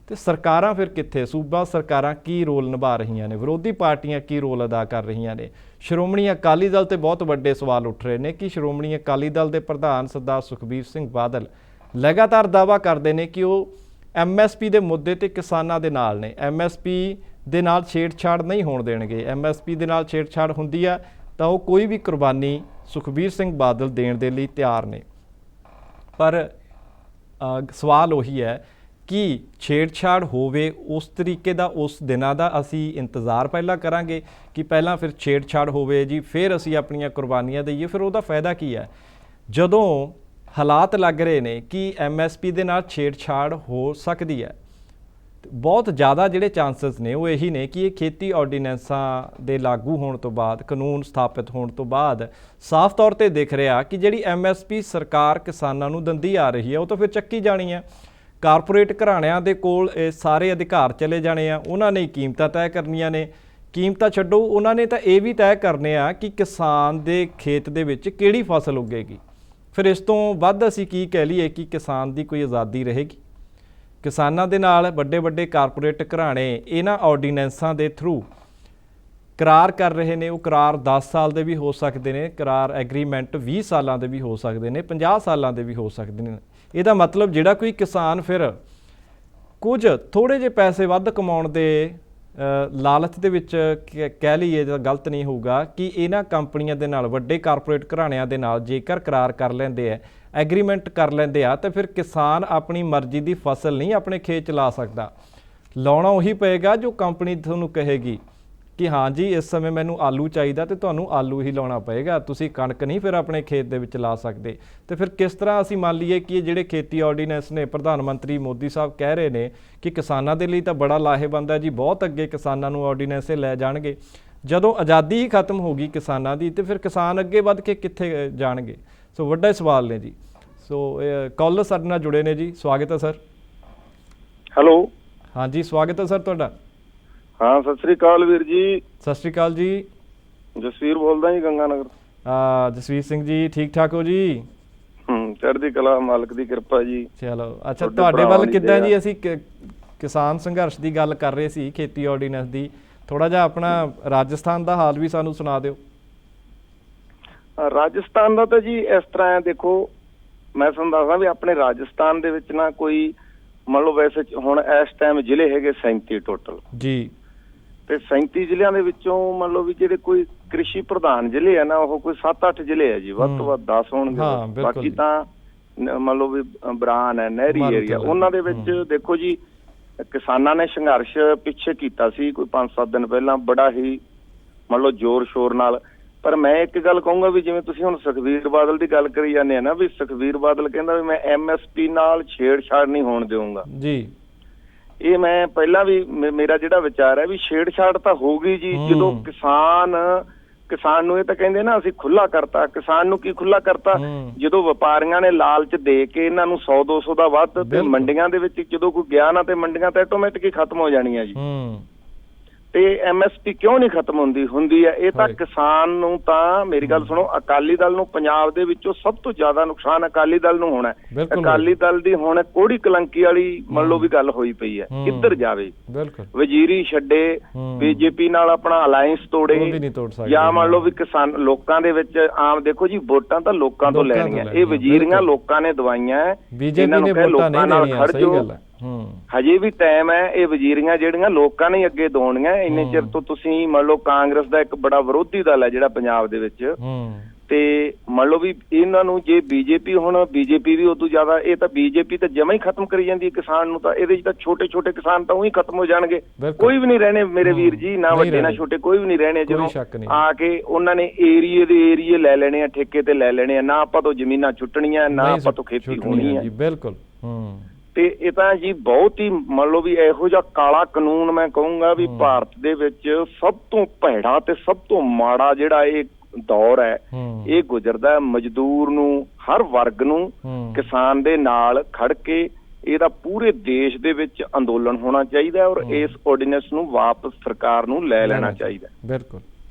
ਅਤੇ ਸਰਕਾਰਾਂ ਫਿਰ ਕਿੱਥੇ? ਸੂਬਾ ਸਰਕਾਰਾਂ ਕੀ ਰੋਲ ਨਿਭਾ ਰਹੀਆਂ ਨੇ? ਵਿਰੋਧੀ ਪਾਰਟੀਆਂ ਕੀ ਰੋਲ ਅਦਾ ਕਰ ਰਹੀਆਂ ਨੇ? ਸ਼੍ਰੋਮਣੀ ਅਕਾਲੀ ਦਲ 'ਤੇ ਬਹੁਤ ਵੱਡੇ ਸਵਾਲ ਉੱਠ ਰਹੇ ਨੇ ਕਿ ਸ਼੍ਰੋਮਣੀ ਅਕਾਲੀ ਦਲ ਦੇ ਪ੍ਰਧਾਨ ਸਰਦਾਰ ਸੁਖਬੀਰ ਸਿੰਘ ਬਾਦਲ ਲਗਾਤਾਰ ਦਾਅਵਾ ਕਰਦੇ ਨੇ ਕਿ ਉਹ MSP ਦੇ ਮੁੱਦੇ 'ਤੇ ਕਿਸਾਨਾਂ ਦੇ ਨਾਲ ਨੇ, MSP ਦੇ ਨਾਲ ਛੇੜਛਾੜ ਨਹੀਂ ਹੋਣ ਦੇਣਗੇ। MSP ਦੇ ਨਾਲ ਛੇੜਛਾੜ ਹੁੰਦੀ ਆ ਤਾਂ ਉਹ ਕੋਈ ਵੀ ਕੁਰਬਾਨੀ ਸੁਖਬੀਰ ਸਿੰਘ ਬਾਦਲ ਦੇਣ ਦੇ ਲਈ ਤਿਆਰ ਨੇ। ਪਰ ਸਵਾਲ ਉਹੀ ਹੈ ਕਿ ਛੇੜਛਾੜ ਹੋਵੇ ਉਸ ਤਰੀਕੇ ਦਾ, ਉਸ ਦਿਨਾਂ ਦਾ ਅਸੀਂ ਇੰਤਜ਼ਾਰ ਪਹਿਲਾਂ ਕਰਾਂਗੇ ਕਿ ਪਹਿਲਾਂ ਫਿਰ ਛੇੜਛਾੜ ਹੋਵੇ ਜੀ, ਫਿਰ ਅਸੀਂ ਆਪਣੀਆਂ ਕੁਰਬਾਨੀਆਂ ਦਈਏ? ਫਿਰ ਉਹਦਾ ਫਾਇਦਾ ਕੀ ਹੈ ਜਦੋਂ ਹਾਲਾਤ ਲੱਗ ਰਹੇ ਨੇ ਕਿ MSP ਦੇ ਨਾਲ ਛੇੜਛਾੜ ਹੋ ਸਕਦੀ ਹੈ? ਬਹੁਤ ਜ਼ਿਆਦਾ ਜਿਹੜੇ ਚਾਂਸਸ ਨੇ ਉਹ ਇਹੀ ਨੇ ਕਿ ਇਹ ਖੇਤੀ ਆਰਡੀਨੈਂਸਾਂ ਦੇ ਲਾਗੂ ਹੋਣ ਤੋਂ ਬਾਅਦ, ਕਾਨੂੰਨ ਸਥਾਪਿਤ ਹੋਣ ਤੋਂ ਬਾਅਦ ਸਾਫ਼ ਤੌਰ 'ਤੇ ਦਿਖ ਰਿਹਾ ਕਿ ਜਿਹੜੀ MSP ਸਰਕਾਰ ਕਿਸਾਨਾਂ ਨੂੰ ਦਿੰਦੀ ਆ ਰਹੀ ਹੈ ਉਹ ਤਾਂ ਫਿਰ ਚੱਕੀ ਜਾਣੀ ਹੈ। ਕਾਰਪੋਰੇਟ ਘਰਾਣਿਆਂ ਦੇ ਕੋਲ ਇਹ ਸਾਰੇ ਅਧਿਕਾਰ ਚਲੇ ਜਾਣੇ ਆ, ਉਹਨਾਂ ਨੇ ਕੀਮਤਾਂ ਤੈਅ ਕਰਨੀਆਂ ਨੇ। ਕੀਮਤਾਂ ਛੱਡੋ, ਉਹਨਾਂ ਨੇ ਤਾਂ ਇਹ ਵੀ ਤੈਅ ਕਰਨੇ ਆ ਕਿ ਕਿਸਾਨ ਦੇ ਖੇਤ ਦੇ ਵਿੱਚ ਕਿਹੜੀ ਫਸਲ ਉੱਗੇਗੀ। ਫਿਰ ਇਸ ਤੋਂ ਵੱਧ ਅਸੀਂ ਕੀ ਕਹਿ ਲਈਏ ਕਿ ਕਿਸਾਨ ਦੀ ਕੋਈ ਆਜ਼ਾਦੀ ਰਹੇਗੀ? ਕਿਸਾਨਾਂ ਦੇ ਨਾਲ ਵੱਡੇ ਵੱਡੇ ਕਾਰਪੋਰੇਟ ਘਰਾਣੇ ਇਹਨਾਂ ਆਰਡੀਨੈਂਸਾਂ ਦੇ ਥਰੂ ਕਰਾਰ ਕਰ ਰਹੇ ਨੇ। ਉਹ ਕਰਾਰ 10 ਸਾਲ ਦੇ ਵੀ ਹੋ ਸਕਦੇ ਨੇ, ਕਰਾਰ ਐਗਰੀਮੈਂਟ 20 ਸਾਲਾਂ ਦੇ ਵੀ ਹੋ ਸਕਦੇ ਨੇ, 50 ਸਾਲਾਂ ਦੇ ਵੀ ਹੋ ਸਕਦੇ ਨੇ। ਇਹਦਾ ਮਤਲਬ ਜਿਹੜਾ ਕੋਈ ਕਿਸਾਨ ਫਿਰ ਕੁਝ ਥੋੜ੍ਹੇ ਜਿਹੇ ਪੈਸੇ ਵੱਧ ਕਮਾਉਣ ਦੇ ਲਾਲਚ ਦੇ ਵਿੱਚ ਕਹਿ ਲਈਏ ਤਾਂ ਗਲਤ ਨਹੀਂ ਹੋਊਗਾ ਕਿ ਇਹਨਾਂ ਕੰਪਨੀਆਂ ਦੇ ਨਾਲ, ਵੱਡੇ ਕਾਰਪੋਰੇਟ ਘਰਾਣਿਆਂ ਦੇ ਨਾਲ ਜੇਕਰ ਕਰਾਰ ਕਰ ਲੈਂਦੇ ਆ, ਐਗਰੀਮੈਂਟ ਕਰ ਲੈਂਦੇ ਆ, ਤਾਂ ਫਿਰ ਕਿਸਾਨ ਆਪਣੀ ਮਰਜ਼ੀ ਦੀ ਫਸਲ ਨਹੀਂ ਆਪਣੇ ਖੇਤ 'ਚ ਲਾ ਸਕਦਾ। ਲਾਉਣਾ ਉਹੀ ਪਏਗਾ ਜੋ ਕੰਪਨੀ ਤੁਹਾਨੂੰ ਕਹੇਗੀ ਕਿ ਹਾਂ ਜੀ ਇਸ ਸਮੇਂ ਮੈਨੂੰ ਆਲੂ ਚਾਹੀਦਾ ਅਤੇ ਤੁਹਾਨੂੰ ਆਲੂ ਹੀ ਲਾਉਣਾ ਪਏਗਾ, ਤੁਸੀਂ ਕਣਕ ਨਹੀਂ ਫਿਰ ਆਪਣੇ ਖੇਤ ਦੇ ਵਿੱਚ ਲਾ ਸਕਦੇ। ਅਤੇ ਫਿਰ ਕਿਸ ਤਰ੍ਹਾਂ ਅਸੀਂ ਮੰਨ ਲਈਏ ਕਿ ਇਹ ਜਿਹੜੇ ਖੇਤੀ ਆਰਡੀਨੈਂਸ ਨੇ, ਪ੍ਰਧਾਨ ਮੰਤਰੀ ਮੋਦੀ ਸਾਹਿਬ ਕਹਿ ਰਹੇ ਨੇ ਕਿ ਕਿਸਾਨਾਂ ਦੇ ਲਈ ਤਾਂ ਬੜਾ ਲਾਹੇਵੰਦ ਹੈ ਜੀ, ਬਹੁਤ ਅੱਗੇ ਕਿਸਾਨਾਂ ਨੂੰ ਆਰਡੀਨੈਂਸ ਲੈ ਜਾਣਗੇ। ਜਦੋਂ ਆਜ਼ਾਦੀ ਹੀ ਖਤਮ ਹੋ ਗਈ ਕਿਸਾਨਾਂ ਦੀ, ਅਤੇ ਫਿਰ ਕਿਸਾਨ ਅੱਗੇ ਵੱਧ ਕੇ ਕਿੱਥੇ ਜਾਣਗੇ? ਸੋ ਵੱਡਾ ਸਵਾਲ ਨੇ ਜੀ। ਸੋ ਕਾਲਰ ਸਾਡੇ ਨਾਲ ਜੁੜੇ ਨੇ ਜੀ, ਸਵਾਗਤ ਹੈ ਸਰ। ਹੈਲੋ, ਹਾਂਜੀ ਸਵਾਗਤ ਹੈ ਸਰ ਤੁਹਾਡਾ। ਹਾਂ ਸਤਿ ਸ੍ਰੀ ਅਕਾਲ ਵੀਰ ਜੀ। ਸਤਿ ਸ੍ਰੀ ਅਕਾਲ ਜੀ। ਜਸਵੀਰ ਬੋਲਦਾ ਜੀ, ਗੰਗਾ ਨਗਰ। ਜਸਵੀਰ ਸਿੰਘ ਜੀ, ਠੀਕ ਠਾਕ ਹੋ ਜੀ? ਚੜ੍ਹਦੀ ਕਲਾ, ਮਾਲਕ ਦੀ ਕਿਰਪਾ ਜੀ। ਚਲੋ ਅੱਛਾ, ਤੁਹਾਡੇ ਵੱਲ ਕਿੱਦਾਂ ਜੀ? ਅਸੀਂ ਕਿਸਾਨ ਸੰਘਰਸ਼ ਦੀ ਗੱਲ ਕਰ ਰਹੇ ਸੀ, ਖੇਤੀ ਆਰਡੀਨੈਂਸ ਦੀ। ਥੋੜਾ ਜਿਹਾ ਆਪਣਾ ਰਾਜਸਥਾਨ ਦਾ ਹਾਲ ਵੀ ਸਾਨੂੰ ਸੁਣਾ ਦਿਓ। ਰਾਜਸਥਾਨ ਦਾ ਤਾਂ ਜੀ ਇਸ ਤਰ੍ਹਾਂ ਹੈ, ਦੇਖੋ ਮੈਂ ਤੁਹਾਨੂੰ ਦੱਸਦਾ ਵੀ ਆਪਣੇ ਰਾਜਸਥਾਨ ਦੇ ਵਿੱਚ ਨਾ ਕੋਈ ਮੰਨ ਲਓ ਵੈਸੇ ਹੁਣ ਇਸ ਟਾਈਮ ਜ਼ਿਲ੍ਹੇ ਹੈਗੇ 37 ਟੋਟਲ ਜੀ, ਤੇ 37 ਜ਼ਿਲ੍ਹਿਆਂ ਦੇ ਵਿੱਚੋਂ ਮੰਨ ਲਓ ਵੀ ਜਿਹੜੇ ਕੋਈ ਕ੍ਰਿਸ਼ੀ ਪ੍ਰਧਾਨ ਜ਼ਿਲ੍ਹੇ ਆ ਨਾ ਉਹ ਕੋਈ 7-8 ਜ਼ਿਲ੍ਹੇ ਆ ਜੀ, ਵੱਧ ਤੋਂ ਵੱਧ 10 ਹੋਣਗੇ। ਬਾਕੀ ਤਾਂ ਮੰਨ ਲਓ ਵੀ ਬਰਾਨ ਹੈ, ਨਹਿਰੀ ਏਰੀਆ, ਉਹਨਾਂ ਦੇ ਵਿੱਚ ਦੇਖੋ ਜੀ ਕਿਸਾਨਾਂ ਨੇ ਸੰਘਰਸ਼ ਪਿੱਛੇ ਕੀਤਾ ਸੀ ਕੋਈ 5-7 ਦਿਨ ਪਹਿਲਾਂ, ਬੜਾ ਹੀ ਮੰਨ ਲਓ ਜ਼ੋਰ ਸ਼ੋਰ ਨਾਲ। ਪਰ ਮੈਂ ਇੱਕ ਗੱਲ ਕਹੂੰਗਾ ਵੀ ਜਿਵੇਂ ਤੁਸੀਂ ਹੁਣ ਸੁਖਬੀਰ ਬਾਦਲ ਦੀ ਗੱਲ ਕਰੀ ਜਾਂਦੇ ਆ ਨਾ, ਵੀ ਸੁਖਬੀਰ ਬਾਦਲ ਕਹਿੰਦਾ ਵੀ ਮੈਂ MSP ਨਾਲ ਛੇੜਛਾੜ ਨਹੀਂ ਹੋਣ ਦੇਵਾਂਗਾ ਜੀ। ਇਹ ਮੈਂ ਪਹਿਲਾਂ ਵੀ ਮੇਰਾ ਜਿਹੜਾ ਵਿਚਾਰ ਹੈ ਵੀ ਛੇੜਛਾੜ ਤਾਂ ਹੋਊਗੀ ਜੀ ਜਦੋਂ ਕਿਸਾਨ ਨੂੰ ਇਹ ਤਾਂ ਕਹਿੰਦੇ ਨਾ ਅਸੀਂ ਖੁੱਲਾ ਕਰਤਾ। ਕਿਸਾਨ ਨੂੰ ਕੀ ਖੁੱਲਾ ਕਰਤਾ? ਜਦੋਂ ਵਪਾਰੀਆਂ ਨੇ ਲਾਲਚ ਦੇ ਕੇ ਇਹਨਾਂ ਨੂੰ 100-200 ਦਾ ਵੱਧ, ਤੇ ਮੰਡੀਆਂ ਦੇ ਵਿੱਚ ਜਦੋਂ ਕੋਈ ਗਿਆ ਨਾ ਤੇ ਮੰਡੀਆਂ ਤਾਂ ਆਟੋਮੈਟਿਕ ਹੀ ਖਤਮ ਹੋ ਜਾਣੀਆਂ ਜੀ। ਤੇ MSP ਕਿਉਂ ਨਹੀਂ ਖਤਮ ਹੁੰਦੀ ਹੈ? ਇਹ ਤਾਂ ਕਿਸਾਨ ਨੂੰ ਤਾਂ, ਮੇਰੀ ਗੱਲ ਸੁਣੋ, ਅਕਾਲੀ ਦਲ ਨੂੰ ਪੰਜਾਬ ਦੇ ਵਿੱਚੋਂ ਸਭ ਤੋਂ ਜ਼ਿਆਦਾ ਨੁਕਸਾਨ ਅਕਾਲੀ ਦਲ ਨੂੰ ਹੋਣਾ। ਅਕਾਲੀ ਦਲ ਦੀ ਹੁਣ ਕੋੜੀ ਕਲੰਕੀ ਵਾਲੀ ਮੰਨ ਲਓ ਵੀ ਗੱਲ ਹੋਈ ਪਈ ਹੈ, ਕਿੱਧਰ ਜਾਵੇ? ਵਜ਼ੀਰੀ ਛੱਡੇ, BJP ਨਾਲ ਆਪਣਾ ਅਲਾਇੰਸ ਤੋੜੇ, ਜਾਂ ਮੰਨ ਲਓ ਵੀ ਕਿਸਾਨ ਲੋਕਾਂ ਦੇ ਵਿੱਚ ਆਮ, ਦੇਖੋ ਜੀ ਵੋਟਾਂ ਤਾਂ ਲੋਕਾਂ ਤੋਂ ਲੈਣੀਆਂ, ਇਹ ਵਜ਼ੀਰੀਆਂ ਲੋਕਾਂ ਨੇ ਦਵਾਈਆਂ, ਇਹਨਾਂ ਨੂੰ ਕਹੇ ਲੋਕਾਂ ਨਾਲ ਖੜ ਜਾਓ। ਹਜੇ ਵੀ ਟਾਈਮ ਹੈ। ਇਹ ਵਜ਼ੀਰੀਆਂ ਜਿਹੜੀਆਂ ਲੋਕਾਂ ਨੇ ਅੱਗੇ ਦੋਣੀਆਂ। ਇੰਨੇ ਚਿਰ ਤੋਂ ਤੁਸੀਂ ਮੰਨ ਲਓ ਕਾਂਗਰਸ ਦਾ ਇੱਕ ਬੜਾ ਵਿਰੋਧੀ ਦਲ ਹੈ ਜਿਹੜਾ ਪੰਜਾਬ ਦੇ ਵਿੱਚ, ਤੇ ਮੰਨ ਲਓ ਵੀ ਇਹਨਾਂ ਨੂੰ ਜੇ ਬੀਜੇਪੀ, ਹੁਣ ਬੀਜੇਪੀ ਵੀ ਉਦੋਂ ਜ਼ਿਆਦਾ, ਇਹ ਤਾਂ ਬੀਜੇਪੀ ਤਾਂ ਜਮਾ ਹੀ ਖਤਮ ਕਰੀ ਜਾਂਦੀ ਹੈ ਕਿਸਾਨ ਨੂੰ। ਤਾਂ ਇਹਦੇ 'ਚ ਤਾਂ ਛੋਟੇ ਛੋਟੇ ਕਿਸਾਨ ਤਾਂ ਉਹੀ ਖਤਮ ਹੋ ਜਾਣਗੇ, ਕੋਈ ਵੀ ਨਹੀਂ ਰਹਿਣੇ ਮੇਰੇ ਵੀਰ ਜੀ, ਨਾ ਵੱਡੇ ਨਾ ਛੋਟੇ, ਕੋਈ ਵੀ ਨਹੀਂ ਰਹਿਣੇ। ਜਦੋਂ ਆ ਕੇ ਉਹਨਾਂ ਨੇ ਏਰੀਏ ਦੇ ਏਰੀਏ ਲੈ ਲੈਣੇ ਆ, ਠੇਕੇ ਤੇ ਲੈ ਲੈਣੇ ਆ, ਨਾ ਆਪਾਂ ਤੋਂ ਜ਼ਮੀਨਾਂ ਛੁੱਟਣੀਆਂ, ਨਾ ਆਪਾਂ ਤੋਂ ਖੇਤੀ ਹੋਣੀ ਹੈ। ਬਿਲਕੁਲ। ਤੇ ਇਹ ਤਾਂ ਜੀ ਬਹੁਤ ਹੀ ਮੰਨ ਲਓ ਵੀ ਇਹੋ ਜਿਹਾ ਕਾਲਾ ਕਾਨੂੰਨ ਮੈਂ ਕਹੂੰਗਾ ਵੀ ਭਾਰਤ ਦੇ ਵਿੱਚ ਸਭ ਤੋਂ ਭੈੜਾ ਤੇ ਸਭ ਤੋਂ ਮਾੜਾ ਜਿਹੜਾ ਇਹ ਦੌਰ ਹੈ ਇਹ ਗੁਜ਼ਰਦਾ। ਮਜ਼ਦੂਰ ਨੂੰ, ਹਰ ਵਰਗ ਨੂੰ ਕਿਸਾਨ ਦੇ ਨਾਲ ਖੜ ਕੇ ਇਹਦਾ ਪੂਰੇ ਦੇਸ਼ ਦੇ ਵਿੱਚ ਅੰਦੋਲਨ ਹੋਣਾ ਚਾਹੀਦਾ ਔਰ ਇਸ ਆਰਡੀਨੈਂਸ ਨੂੰ ਵਾਪਸ ਸਰਕਾਰ ਨੂੰ ਲੈ ਲੈਣਾ ਚਾਹੀਦਾ। ਬਿਲਕੁਲ,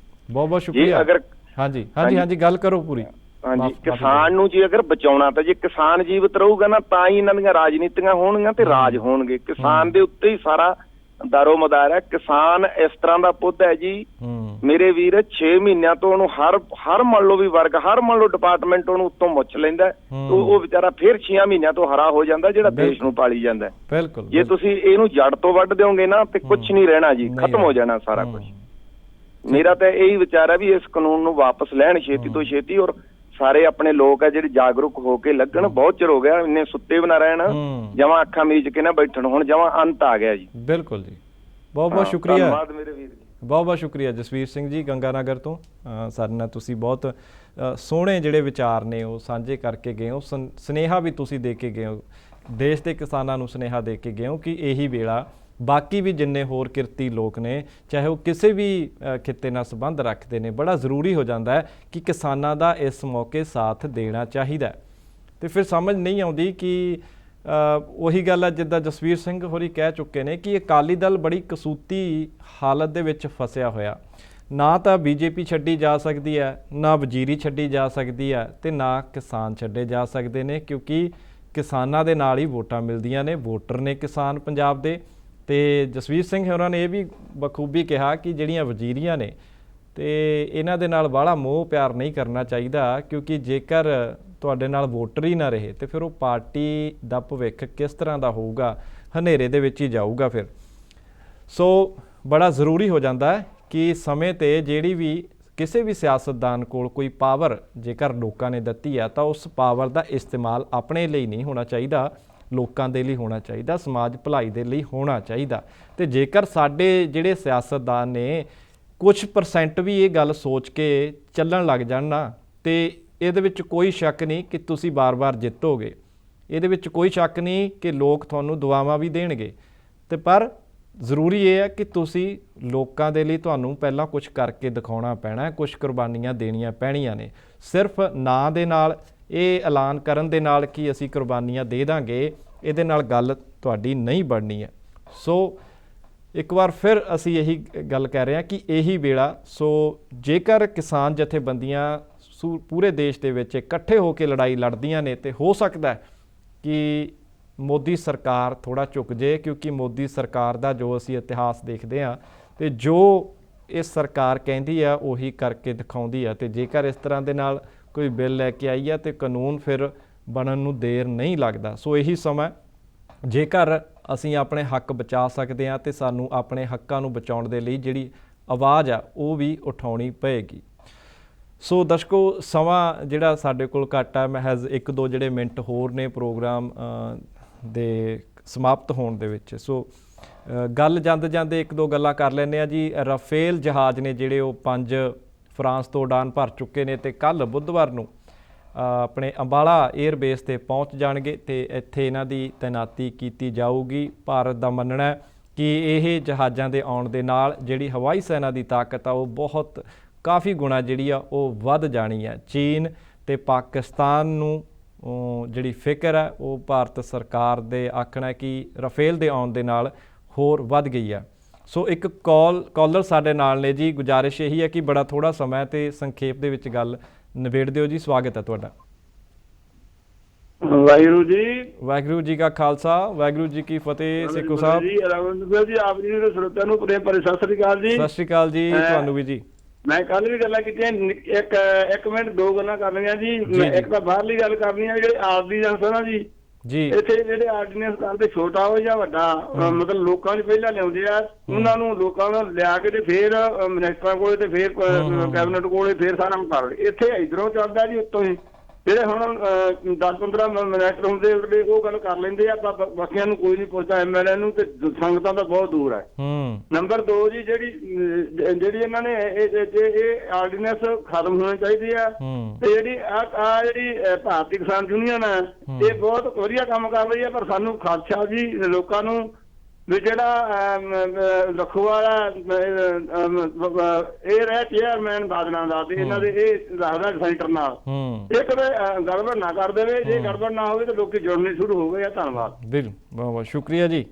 ਬਹੁਤ ਬਹੁਤ ਸ਼ੁਕਰੀਆ। ਅਗਰ ਹਾਂਜੀ ਗੱਲ ਕਰੋ ਪੂਰੀ। ਹਾਂਜੀ, ਕਿਸਾਨ ਨੂੰ ਜੀ ਅਗਰ ਬਚਾਉਣਾ ਤਾਂ ਜੇ ਕਿਸਾਨ ਜੀਵਤ ਰਹੂਗਾ ਨਾ ਤਾਂ ਹੀ ਇਹਨਾਂ ਦੀਆਂ ਰਾਜਨੀਤੀਆਂ ਹੋਣਗੀਆਂ ਤੇ ਰਾਜ ਹੋਣਗੇ। ਕਿਸਾਨ ਦੇ ਉੱਤੇ ਹੀ ਸਾਰਾ ਦਾਰੋ ਮਦਾਰ ਹੈ। ਕਿਸਾਨ ਇਸ ਤਰ੍ਹਾਂ ਦਾ ਪੁੱਤ ਹੈ ਜੀ ਮੇਰੇ ਵੀਰ, 6 ਮਹੀਨਿਆਂ ਤੋਂ ਉਹਨੂੰ ਹਰ ਮੰਨ ਲਓ ਵੀ ਵਰਗ, ਹਰ ਮੰਨ ਲਓ ਡਿਪਾਰਟਮੈਂਟ ਉਹਨੂੰ ਉੱਤੋਂ ਮੁੱਛ ਲੈਂਦਾ, ਉਹ ਵਿਚਾਰਾ ਫਿਰ 6 ਮਹੀਨਿਆਂ ਤੋਂ ਹਰਾ ਹੋ ਜਾਂਦਾ ਜਿਹੜਾ ਦੇਸ਼ ਨੂੰ ਪਾਲੀ ਜਾਂਦਾ। ਬਿਲਕੁਲ, ਜੇ ਤੁਸੀਂ ਇਹਨੂੰ ਜੜ ਤੋਂ ਵੱਢ ਦਿਓਗੇ ਨਾ ਤੇ ਕੁਝ ਨਹੀਂ ਰਹਿਣਾ ਜੀ, ਖਤਮ ਹੋ ਜਾਣਾ ਸਾਰਾ ਕੁਝ। ਮੇਰਾ ਤਾਂ ਇਹੀ ਵਿਚਾਰ ਹੈ ਵੀ ਇਸ ਕਾਨੂੰਨ ਨੂੰ ਵਾਪਸ ਲੈਣ ਛੇਤੀ ਤੋਂ ਛੇਤੀ, ਔਰ ਸਾਰੇ ਆਪਣੇ ਲੋਕ ਆ ਜਿਹੜੇ ਜਾਗਰੂਕ ਹੋ ਕੇ ਲੱਗਣ। ਬਹੁਤ ਚਿਰ ਹੋ ਗਿਆ, ਇੰਨੇ ਸੁੱਤੇ ਵੀ ਨਾ ਰਹਿਣ, ਜਮਾਂ ਅੱਖਾਂ ਮੀਚ ਕੇ ਨਾ ਬੈਠਣ, ਹੁਣ ਜਮਾਂ ਅੰਤ ਆ ਗਿਆ ਜੀ। ਬਿਲਕੁਲ ਜੀ, ਬਹੁਤ ਬਹੁਤ ਸ਼ੁਕਰੀਆ। ਧੰਨਵਾਦ ਮੇਰੇ ਵੀਰ ਜੀ, ਬਹੁਤ ਬਹੁਤ ਸ਼ੁਕਰੀਆ। ਜਸਵੀਰ ਸਿੰਘ ਜੀ ਗੰਗਾਨਗਰ ਤੋਂ ਸਾਡੇ ਨਾਲ ਤੁਸੀਂ ਬਹੁਤ ਸੋਹਣੇ ਜਿਹੜੇ ਵਿਚਾਰ ਨੇ ਉਹ ਸਾਂਝੇ ਕਰਕੇ ਗਏ ਹੋ। ਸੁਨੇਹਾ ਵੀ ਤੁਸੀਂ ਦੇ ਕੇ ਗਏ ਹੋ, ਦੇਸ਼ ਦੇ ਕਿਸਾਨਾਂ ਨੂੰ ਸੁਨੇਹਾ ਦੇ ਕੇ ਗਏ ਹੋ ਕਿ ਇਹੀ ਵੇਲਾ ਬਾਕੀ ਵੀ ਜਿੰਨੇ ਹੋਰ ਕਿਰਤੀ ਲੋਕ ਨੇ, ਚਾਹੇ ਉਹ ਕਿਸੇ ਵੀ ਖਿੱਤੇ ਨਾਲ ਸੰਬੰਧ ਰੱਖਦੇ ਨੇ, ਬੜਾ ਜ਼ਰੂਰੀ ਹੋ ਜਾਂਦਾ ਹੈ ਕਿ ਕਿਸਾਨਾਂ ਦਾ ਇਸ ਮੌਕੇ ਸਾਥ ਦੇਣਾ ਚਾਹੀਦਾ। ਤੇ ਫਿਰ ਸਮਝ ਨਹੀਂ ਆਉਂਦੀ ਕਿ ਉਹੀ ਗੱਲ ਹੈ ਜਿੱਦਾਂ ਜਸਵੀਰ ਸਿੰਘ ਹੋਰੀ ਕਹਿ ਚੁੱਕੇ ਨੇ ਕਿ ਅਕਾਲੀ ਦਲ ਬੜੀ ਕਸੂਤੀ ਹਾਲਤ ਦੇ ਵਿੱਚ ਫਸਿਆ ਹੋਇਆ। ਨਾ ਤਾਂ ਬੀਜੇਪੀ ਛੱਡੀ ਜਾ ਸਕਦੀ ਹੈ, ਨਾ ਵਜ਼ੀਰੀ ਛੱਡੀ ਜਾ ਸਕਦੀ ਹੈ, ਤੇ ਨਾ ਕਿਸਾਨ ਛੱਡੇ ਜਾ ਸਕਦੇ ਨੇ, ਕਿਉਂਕਿ ਕਿਸਾਨਾਂ ਦੇ ਨਾਲ ਹੀ ਵੋਟਾਂ ਮਿਲਦੀਆਂ ਨੇ, ਵੋਟਰ ਨੇ ਕਿਸਾਨ ਪੰਜਾਬ ਦੇ। ਤੇ ਜਸਵੀਰ ਸਿੰਘ ਹੋਰਾਂ ਨੇ ਇਹ ਵੀ ਬਖੂਬੀ ਕਿਹਾ ਕਿ ਜਿਹੜੀਆਂ ਵਜ਼ੀਰੀਆਂ ਨੇ ਤੇ ਇਹਨਾਂ ਦੇ ਨਾਲ ਬਾਹਲਾ ਮੋਹ ਪਿਆਰ ਨਹੀਂ ਕਰਨਾ ਚਾਹੀਦਾ, ਕਿਉਂਕਿ ਜੇਕਰ ਤੁਹਾਡੇ ਨਾਲ ਵੋਟਰ ਹੀ ਨਾ ਰਹੇ ਤੇ ਫਿਰ ਉਹ ਪਾਰਟੀ ਦਾ ਭਵਿੱਖ ਕਿਸ ਤਰ੍ਹਾਂ ਦਾ ਹੋਊਗਾ, ਹਨੇਰੇ ਦੇ ਵਿੱਚ ਹੀ ਜਾਊਗਾ ਫਿਰ। ਸੋ ਬੜਾ ਜ਼ਰੂਰੀ ਹੋ ਜਾਂਦਾ ਹੈ ਕਿ ਸਮੇਂ 'ਤੇ ਜਿਹੜੀ ਵੀ ਕਿਸੇ ਵੀ ਸਿਆਸਤਦਾਨ ਕੋਲ ਕੋਈ ਪਾਵਰ ਜੇਕਰ ਲੋਕਾਂ ਨੇ ਦਿੱਤੀ ਹੈ ਤਾਂ ਉਸ ਪਾਵਰ ਦਾ ਇਸਤੇਮਾਲ ਆਪਣੇ ਲਈ ਨਹੀਂ ਹੋਣਾ ਚਾਹੀਦਾ, ਲੋਕਾਂ ਦੇ ਲਈ ਹੋਣਾ ਚਾਹੀਦਾ, ਸਮਾਜ ਭਲਾਈ ਦੇ ਲਈ ਹੋਣਾ ਚਾਹੀਦਾ। ਤੇ ਜੇਕਰ ਸਾਡੇ ਜਿਹੜੇ ਸਿਆਸਤਦਾਨ ਨੇ ਕੁਝ % ਵੀ ਇਹ ਗੱਲ ਸੋਚ ਕੇ ਚੱਲਣ ਲੱਗ ਜਾਣ ਨਾ, ਤੇ ਇਹਦੇ ਵਿੱਚ ਕੋਈ ਸ਼ੱਕ ਨਹੀਂ ਕਿ ਤੁਸੀਂ ਬਾਰ-ਬਾਰ ਜਿੱਤੋਗੇ, ਇਹਦੇ ਵਿੱਚ ਕੋਈ ਸ਼ੱਕ ਨਹੀਂ ਕਿ ਲੋਕ ਤੁਹਾਨੂੰ ਦੁਆਵਾਂ ਵੀ ਦੇਣਗੇ। ਤੇ ਪਰ ਜ਼ਰੂਰੀ ਇਹ ਹੈ ਕਿ ਤੁਸੀਂ ਲੋਕਾਂ ਦੇ ਲਈ ਤੁਹਾਨੂੰ ਪਹਿਲਾਂ ਕੁਝ ਕਰਕੇ ਦਿਖਾਉਣਾ ਪੈਣਾ, ਕੁਝ ਕੁਰਬਾਨੀਆਂ ਦੇਣੀਆਂ ਪੈਣੀਆਂ ਨੇ। ਸਿਰਫ ਨਾਂ ਦੇ ਨਾਲ, ਇਹ ਐਲਾਨ ਕਰਨ ਦੇ ਨਾਲ ਕਿ ਅਸੀਂ ਕੁਰਬਾਨੀਆਂ ਦੇ ਦਾਂਗੇ, ਇਹਦੇ ਨਾਲ ਗੱਲ ਤੁਹਾਡੀ ਨਹੀਂ ਬਣਨੀ ਹੈ। ਸੋ ਇੱਕ ਵਾਰ ਫਿਰ ਅਸੀਂ ਇਹੀ ਗੱਲ ਕਹਿ ਰਹੇ ਹਾਂ ਕਿ ਇਹੀ ਵੇਲਾ, ਸੋ ਜੇਕਰ ਕਿਸਾਨ ਜਥੇਬੰਦੀਆਂ ਪੂਰੇ ਦੇਸ਼ ਦੇ ਵਿੱਚ ਇਕੱਠੇ ਹੋ ਕੇ ਲੜਾਈ ਲੜਦੀਆਂ ਨੇ ਤੇ ਹੋ ਸਕਦਾ ਹੈ ਕਿ ਮੋਦੀ ਸਰਕਾਰ ਥੋੜ੍ਹਾ ਝੁਕ ਜੇ, ਕਿਉਂਕਿ ਮੋਦੀ ਸਰਕਾਰ ਦਾ ਜੋ ਅਸੀਂ ਇਤਿਹਾਸ ਦੇਖਦੇ ਹਾਂ ਤੇ ਜੋ ਇਹ ਸਰਕਾਰ ਕਹਿੰਦੀ ਆ ਉਹੀ ਕਰਕੇ ਦਿਖਾਉਂਦੀ ਆ। ਤੇ ਜੇਕਰ ਇਸ ਤਰ੍ਹਾਂ ਦੇ ਨਾਲ ਕੋਈ ਬਿੱਲ ਲੈ ਕੇ ਆਈ ਆ ਤੇ ਕਾਨੂੰਨ ਫਿਰ ਬਣਨ ਨੂੰ ਦੇਰ ਨਹੀਂ ਲੱਗਦਾ। ਸੋ ਇਹੀ ਸਮਾਂ, ਜੇਕਰ ਅਸੀਂ ਆਪਣੇ ਹੱਕ ਬਚਾ ਸਕਦੇ ਹਾਂ ਤੇ ਸਾਨੂੰ ਆਪਣੇ ਹੱਕਾਂ ਨੂੰ ਬਚਾਉਣ ਦੇ ਲਈ ਜਿਹੜੀ ਆਵਾਜ਼ ਆ ਉਹ ਵੀ ਉਠਾਉਣੀ ਪਏਗੀ। ਸੋ ਦਰਸ਼ਕੋ, ਸਮਾਂ ਜਿਹੜਾ ਸਾਡੇ ਕੋਲ ਘੱਟ ਆ, ਮਹਿਜ਼ 1-2 ਜਿਹੜੇ ਮਿੰਟ ਹੋਰ ਨੇ ਪ੍ਰੋਗਰਾਮ ਦੇ ਸਮਾਪਤ ਹੋਣ ਦੇ ਵਿੱਚ। ਸੋ ਗੱਲ ਜਾਂਦੇ ਜਾਂਦੇ 1-2 ਗੱਲਾਂ ਕਰ ਲੈਂਦੇ ਆ ਜੀ। ਰਾਫੇਲ ਜਹਾਜ਼ ਨੇ ਜਿਹੜੇ ਉਹ 5 ਫਰਾਂਸ ਤੋਂ ਉਡਾਨ ਭਰ ਚੁੱਕੇ ਨੇ ਤੇ ਕੱਲ੍ਹ ਬੁੱਧਵਾਰ ਨੂੰ ਆਪਣੇ ਅੰਬਾਲਾ 에ਅਰਬੇਸ 'ਤੇ ਪਹੁੰਚ ਜਾਣਗੇ ਤੇ ਇੱਥੇ ਇਹਨਾਂ ਦੀ ਤੈਨਾਤੀ ਕੀਤੀ ਜਾਊਗੀ। ਭਾਰਤ ਦਾ ਮੰਨਣਾ ਹੈ ਕਿ ਇਹ ਜਹਾਜ਼ਾਂ ਦੇ ਆਉਣ ਦੇ ਨਾਲ ਜਿਹੜੀ ਹਵਾਈ ਸੈਨਾ ਦੀ ਤਾਕਤ ਆ ਉਹ ਬਹੁਤ ਕਾਫੀ ਗੁਣਾ ਜਿਹੜੀ ਆ ਉਹ ਵੱਧ ਜਾਣੀ ਹੈ। ਚੀਨ ਤੇ ਪਾਕਿਸਤਾਨ ਨੂੰ ਜਿਹੜੀ ਫਿਕਰ ਹੈ ਉਹ ਭਾਰਤ ਸਰਕਾਰ ਦੇ ਆਖਣਾ ਕਿ ਰਾਫੇਲ ਦੇ ਆਉਣ ਦੇ ਨਾਲ ਹੋਰ ਵੱਧ ਗਈ ਹੈ। ਸੋ ਇੱਕ ਕਾਲਰ ਸਾਡੇ ਨਾਲ ਨੇ ਜੀ। ਗੁਜ਼ਾਰਿਸ਼ ਇਹੀ ਹੈ ਕਿ ਬੜਾ ਥੋੜ੍ਹਾ ਸਮਾਂ ਤੇ ਸੰਖੇਪ ਦੇ ਵਿੱਚ ਗੱਲ ਨਿਬੇੜ ਦਿਓ ਜੀ। ਸਵਾਗਤ ਹੈ ਤੁਹਾਡਾ। ਵਾਹਿਗੁਰੂ ਜੀ। ਵਾਹਿਗੁਰੂ ਜੀ ਕਾ ਖਾਲਸਾ, ਵਾਹਿਗੁਰੂ ਜੀ ਕੀ ਫਤਿਹ। ਸਿੱਖੋ ਸਾਹਿਬ ਜੀ, ਰਵਿੰਦਰ ਜੀ, ਆਪ ਜੀ ਦੇ ਸਰੋਤਿਆਂ ਨੂੰ ਪ੍ਰੇਮ ਭਰੀ ਸਤਿ ਸ੍ਰੀ ਅਕਾਲ ਜੀ। ਸਤਿ ਸ੍ਰੀ ਅਕਾਲ ਜੀ ਤੁਹਾਨੂੰ ਵੀ ਜੀ। ਮੈਂ ਕੱਲ ਵੀ ਗੱਲਾਂ ਕੀਤੀਆਂ, ਇੱਕ ਮਿੰਟ 2 ਗੱਲਾਂ ਕਰਨੀਆਂ ਜੀ। ਇੱਕ ਤਾਂ ਬਾਹਰਲੀ ਗੱਲ ਕਰਨੀ ਹੈ, ਜਿਹੜੇ ਆਪ ਦੀ ਜਨਤਾ ਨਾ ਜੀ ਜੀ ਇੱਥੇ ਜਿਹੜੇ ਆਰਡੀਨੈਂਸ ਕਰਦੇ ਛੋਟਾ ਹੋਵੇ ਜਾਂ ਵੱਡਾ ਮਤਲਬ ਲੋਕਾਂ 'ਚ ਪਹਿਲਾਂ ਲਿਆਉਂਦੇ ਆ, ਉਹਨਾਂ ਨੂੰ ਲੋਕਾਂ ਨੂੰ ਲਿਆ ਕੇ ਤੇ ਫੇਰ ਮਿਨਿਸਟਰਾਂ ਕੋਲੇ ਤੇ ਫੇਰ ਕੈਬਨਿਟ ਕੋਲੇ ਫੇਰ ਸਾਰਾ ਕਰ ਇੱਥੇ ਇਧਰੋਂ ਚੱਲਦਾ ਜੀ ਉੱਤੋਂ ਹੀ ਜਿਹੜੇ ਹੁਣ 10-15 ਮਿਨਿਸਟਰ ਹੁੰਦੇ ਉਹ ਗੱਲ ਕਰ ਲੈਂਦੇ ਆ, ਬਾਕੀਆਂ ਨੂੰ ਕੋਈ ਨਹੀਂ ਪੁੱਛਦਾ, ਐਮਐਲਏ ਨੂੰ ਤੇ ਸੰਗਤਾਂ ਤਾਂ ਬਹੁਤ ਦੂਰ ਹੈ। ਨੰਬਰ 2 ਜੀ ਜਿਹੜੀ ਇਹਨਾਂ ਨੇ ਇਹ ਆਰਡੀਨੈਂਸ ਖਤਮ ਹੋਣੇ ਚਾਹੀਦੇ ਆ ਤੇ ਜਿਹੜੀ ਭਾਰਤੀ ਕਿਸਾਨ ਯੂਨੀਅਨ ਹੈ ਇਹ ਬਹੁਤ ਵਧੀਆ ਕੰਮ ਕਰ ਰਹੀ ਹੈ, ਪਰ ਸਾਨੂੰ ਖਾਦਸ਼ਾ ਜੀ ਲੋਕਾਂ ਨੂੰ ਵੀ ਜਿਹੜਾ ਲਖੋਵਾਲਾ ਇਹ ਰਹਿ ਚੇਅਰਮੈਨ ਬਾਦਲਾਂ ਦਾ ਤੇ ਇਹਨਾਂ ਦੇ ਇਹ ਰੱਖਦਾ ਸੈਂਟਰ ਨਾਲ ਇਹ ਕਦੇ ਗੜਬੜ ਨਾ ਕਰ ਦੇਵੇ, ਜੇ ਗੜਬੜ ਨਾ ਹੋਵੇ ਤਾਂ ਲੋਕੀ ਜੁੜਨੇ ਸ਼ੁਰੂ ਹੋ ਗਏ ਆ। ਧੰਨਵਾਦ। ਬਿਲਕੁਲ, ਬਹੁਤ ਬਹੁਤ ਸ਼ੁਕਰੀਆ ਜੀ,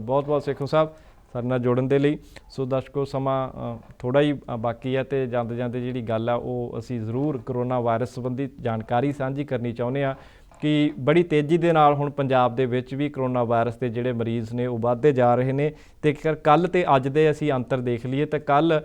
ਬਹੁਤ ਬਹੁਤ ਸੇਖੋਂ ਸਾਹਿਬ ਸਾਡੇ ਨਾਲ ਜੁੜਨ ਦੇ ਲਈ। ਸੋ ਦਰਸ਼ਕੋ ਸਮਾਂ ਥੋੜ੍ਹਾ ਹੀ ਬਾਕੀ ਹੈ ਅਤੇ ਜਾਂਦੇ ਜਾਂਦੇ ਜਿਹੜੀ ਗੱਲ ਆ ਉਹ ਅਸੀਂ ਜ਼ਰੂਰ ਕਰੋਨਾ ਵਾਇਰਸ ਸੰਬੰਧੀ ਜਾਣਕਾਰੀ ਸਾਂਝੀ ਕਰਨੀ ਚਾਹੁੰਦੇ ਹਾਂ ਕਿ ਬੜੀ ਤੇਜ਼ੀ ਦੇ ਨਾਲ ਹੁਣ ਪੰਜਾਬ ਦੇ ਵਿੱਚ ਵੀ ਕਰੋਨਾ ਵਾਇਰਸ ਦੇ ਜਿਹੜੇ ਮਰੀਜ਼ ਨੇ ਉਹ ਵੱਧਦੇ ਜਾ ਰਹੇ ਨੇ ਅਤੇ ਕੱਲ੍ਹ ਅਤੇ ਅੱਜ ਦੇ ਅਸੀਂ ਅੰਤਰ ਦੇਖ ਲਈਏ ਤਾਂ ਕੱਲ੍ਹ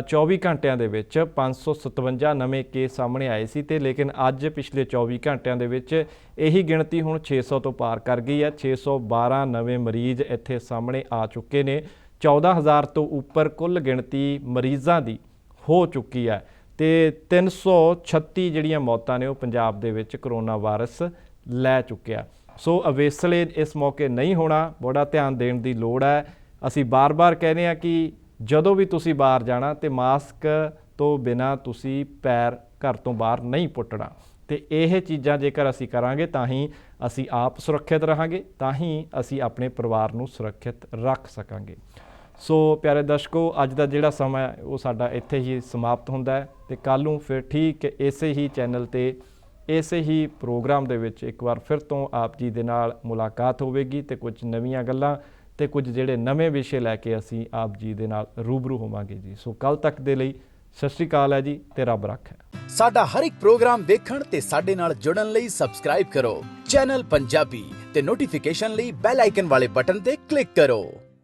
24 ਘੰਟਿਆਂ ਦੇ ਵਿੱਚ 557 ਨਵੇਂ ਕੇਸ ਸਾਹਮਣੇ ਆਏ ਸੀ ਅਤੇ ਲੇਕਿਨ ਅੱਜ ਪਿਛਲੇ 24 ਘੰਟਿਆਂ ਦੇ ਵਿੱਚ ਇਹੀ ਗਿਣਤੀ ਹੁਣ 600 ਤੋਂ ਪਾਰ ਕਰ ਗਈ ਹੈ। 612 ਨਵੇਂ ਮਰੀਜ਼ ਇੱਥੇ ਸਾਹਮਣੇ ਆ ਚੁੱਕੇ ਨੇ। 14,000 ਤੋਂ ਉੱਪਰ ਕੁੱਲ ਗਿਣਤੀ ਮਰੀਜ਼ਾਂ ਦੀ ਹੋ ਚੁੱਕੀ ਹੈ ਅਤੇ 336 ਜਿਹੜੀਆਂ ਮੌਤਾਂ ਨੇ ਉਹ ਪੰਜਾਬ ਦੇ ਵਿੱਚ ਕਰੋਨਾ ਵਾਇਰਸ ਲੈ ਚੁੱਕਿਆ। ਸੋ ਅਵੇਸਲੇ ਇਸ ਮੌਕੇ ਨਹੀਂ ਹੋਣਾ, ਬੜਾ ਧਿਆਨ ਦੇਣ ਦੀ ਲੋੜ ਹੈ। ਅਸੀਂ ਬਾਰ-ਬਾਰ ਕਹਿੰਦੇ ਹਾਂ ਕਿ ਜਦੋਂ ਵੀ ਤੁਸੀਂ ਬਾਹਰ ਜਾਣਾ ਤੇ ਮਾਸਕ ਤੋਂ ਬਿਨਾਂ ਤੁਸੀਂ ਪੈਰ ਘਰ ਤੋਂ ਬਾਹਰ ਨਹੀਂ ਪੁੱਟਣਾ ਅਤੇ ਇਹ ਚੀਜ਼ਾਂ ਜੇਕਰ ਅਸੀਂ ਕਰਾਂਗੇ ਤਾਂ ਹੀ ਅਸੀਂ ਆਪ ਸੁਰੱਖਿਅਤ ਰਹਾਂਗੇ, ਤਾਂ ਹੀ ਅਸੀਂ ਆਪਣੇ ਪਰਿਵਾਰ ਨੂੰ ਸੁਰੱਖਿਅਤ ਰੱਖ ਸਕਾਂਗੇ। ਸੋ ਪਿਆਰੇ ਦਰਸ਼ਕੋ, ਅੱਜ ਦਾ ਜਿਹੜਾ ਸਮਾਂ ਹੈ ਉਹ ਸਾਡਾ ਇੱਥੇ ਹੀ ਸਮਾਪਤ ਹੁੰਦਾ ਹੈ ਅਤੇ ਕੱਲ੍ਹ ਨੂੰ ਫਿਰ ਠੀਕ ਇਸੇ ਹੀ ਚੈਨਲ 'ਤੇ ਇਸੇ ਹੀ ਪ੍ਰੋਗਰਾਮ ਦੇ ਵਿੱਚ ਇੱਕ ਵਾਰ ਫਿਰ ਤੋਂ ਆਪ ਜੀ ਦੇ ਨਾਲ ਮੁਲਾਕਾਤ ਹੋਵੇਗੀ ਅਤੇ ਕੁਝ ਨਵੀਆਂ ਗੱਲਾਂ ਤੇ ਕੁਝ ਜਿਹੜੇ ਨਵੇਂ ਵਿਸ਼ੇ ਲੈ ਕੇ ਅਸੀਂ ਆਪ ਜੀ ਦੇ ਨਾਲ ਰੂਬਰੂ ਹੋਵਾਂਗੇ ਜੀ। ਸੋ ਕੱਲ੍ਹ ਤੱਕ ਦੇ ਲਈ ਸਤਿ ਸ਼੍ਰੀ ਅਕਾਲ ਹੈ ਜੀ ਤੇ ਰੱਬ ਰੱਖੇ। ਸਾਡਾ ਹਰ ਇੱਕ ਪ੍ਰੋਗਰਾਮ ਵੇਖਣ ਤੇ ਸਾਡੇ ਨਾਲ ਜੁੜਨ ਲਈ ਸਬਸਕ੍ਰਾਈਬ ਕਰੋ ਚੈਨਲ ਪੰਜਾਬੀ ਤੇ ਨੋਟੀਫਿਕੇਸ਼ਨ ਲਈ ਬੈਲ ਆਈਕਨ ਵਾਲੇ ਬਟਨ ਤੇ ਕਲਿੱਕ ਕਰੋ।